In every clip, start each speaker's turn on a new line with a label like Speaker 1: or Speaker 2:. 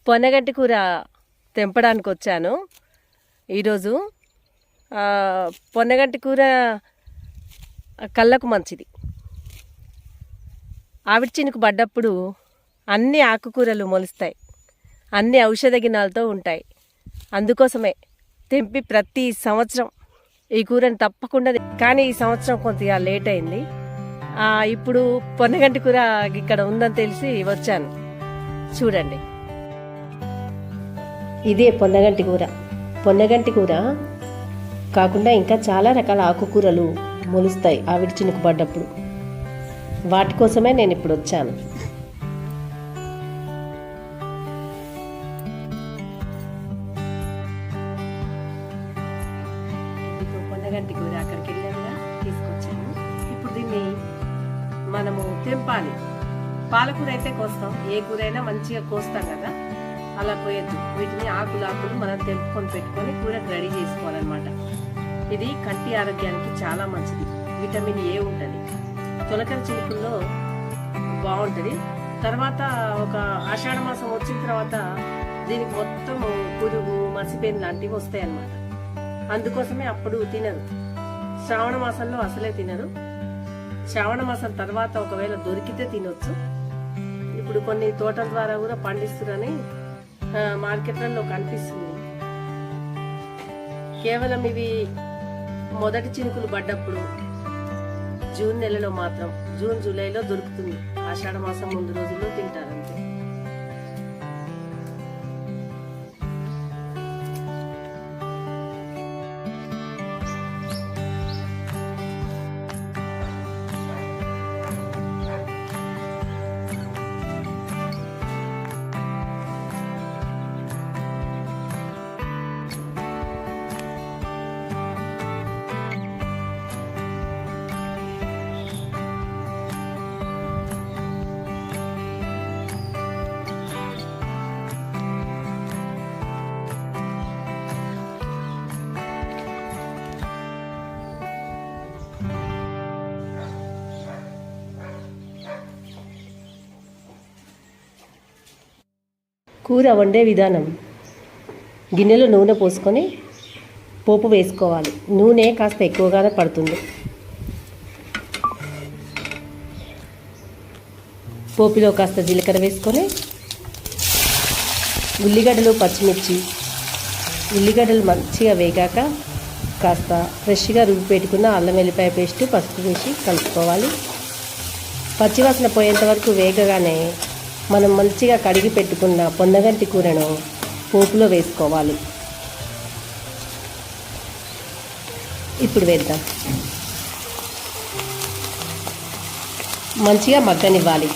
Speaker 1: పొన్నగంటి కూర తెంపడానికి వచ్చాను ఈరోజు. పొన్నగంటి కూర కళ్ళకు మంచిది. ఆవిడ చినుకు పడ్డప్పుడు అన్ని ఆకుకూరలు మొలుస్తాయి, అన్ని ఔషధ గుణాలతో ఉంటాయి. అందుకోసమే తెంపి ప్రతి సంవత్సరం ఈ కూరని తప్పకుండా, కానీ ఈ సంవత్సరం కొద్దిగా లేట్ అయింది. ఇప్పుడు పొన్నగంటి కూర ఇక్కడ ఉందని తెలిసి వచ్చాను. చూడండి, ఇదే పొన్నగంటి కూర. పొన్నగంటి కూర కాకుండా ఇంకా చాలా రకాల ఆకుకూరలు మొలుస్తాయి ఆవిడ చినుకు పడ్డప్పుడు. వాటి కోసమే నేను ఇప్పుడు వచ్చాను. పొన్నగంటి కూర అక్కడికి వెళ్ళాక తీసుకొచ్చాను. ఇప్పుడు దీన్ని మనము తెంపాలి. పాలకూర అయితే కోస్తాం, ఏ కూర అయినా మంచిగా కోస్తాం కదా, అలా కోయద్దు. వీటిని ఆకులు మనం తెంపుకొని పెట్టుకొని కూరకు రెడీ చేసుకోవాలన్నమాట. ఇది కంటి ఆరోగ్యానికి చాలా మంచిది. విటమిన్ ఏ ఉంటుంది. తొలకరి చిలుకల్లో బాగుంటుంది. తర్వాత ఒక ఆషాఢ మాసం వచ్చిన తర్వాత దీనికి మొత్తం పురుగు మసిపేను లాంటివి వస్తాయి అన్నమాట. అందుకోసమే అప్పుడు తినరు. శ్రావణ మాసంలో అసలే తినరు. శ్రావణ మాసం తర్వాత ఒకవేళ దొరికితే తినొచ్చు. ఇప్పుడు కొన్ని తోటల ద్వారా కూడా పండిస్తున్నారని మార్కెట్లలో కనిపిస్తుంది. కేవలం ఇవి మొదటి చినుకులు పడ్డప్పుడు జూన్ నెలలో మాత్రం, జూన్ జూలైలో దొరుకుతుంది. ఆషాఢ మాసం ముందు రోజుల్లో తింటారంతే. కూర వండే విధానం: గిన్నెలో నూనె పోసుకొని పోపు వేసుకోవాలి. నూనె కాస్త ఎక్కువగానే పడుతుంది. పోపులో కాస్త జీలకర్ర వేసుకొని ఉల్లిగడ్డలు, పచ్చిమిర్చి, ఉల్లిగడ్డలు మంచిగా వేగాక కాస్త ఫ్రెష్గా రుబ్బి పెట్టుకున్న అల్లం వెల్లిపాయ పేస్ట్, పసుపు వేసి కలుపుకోవాలి. పచ్చివాసన పోయేంత వరకు వేగగానే మనం మంచిగా కడిగి పెట్టుకున్న పొన్నగంటి కూరను పోపులో వేసుకోవాలి. ఇప్పుడు వేద్దాం. మంచిగా మగ్గనివ్వాలి.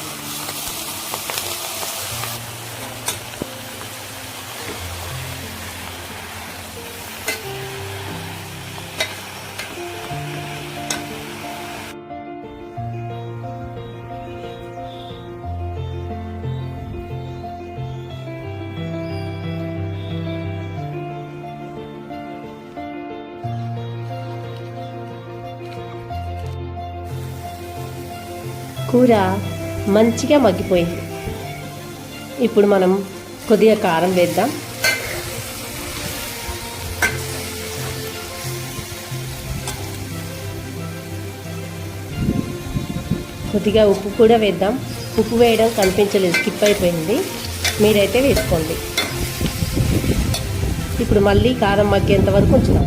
Speaker 1: కూర మంచిగా మగ్గిపోయింది. ఇప్పుడు మనం కొద్దిగా కారం వేద్దాం. కొద్దిగా ఉప్పు కూడా వేద్దాం. ఉప్పు వేయడం కనిపించలేదు, స్కిప్ అయిపోయింది. మీరైతే వేసుకోండి. ఇప్పుడు మళ్ళీ కారం మగ్గేంత వరకు ఉంచుదాం.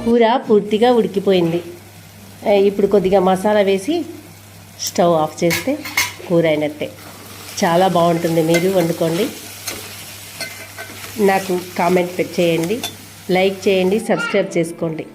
Speaker 1: కూర పూర్తిగా ఉడికిపోయింది. ఇప్పుడు కొద్దిగా మసాలా వేసి స్టవ్ ఆఫ్ చేస్తే కూర అయినట్టే. చాలా బాగుంటుంది. మీరు వండుకోండి. నాకు కామెంట్ చేయండి, లైక్ చేయండి, సబ్స్క్రైబ్ చేసుకోండి.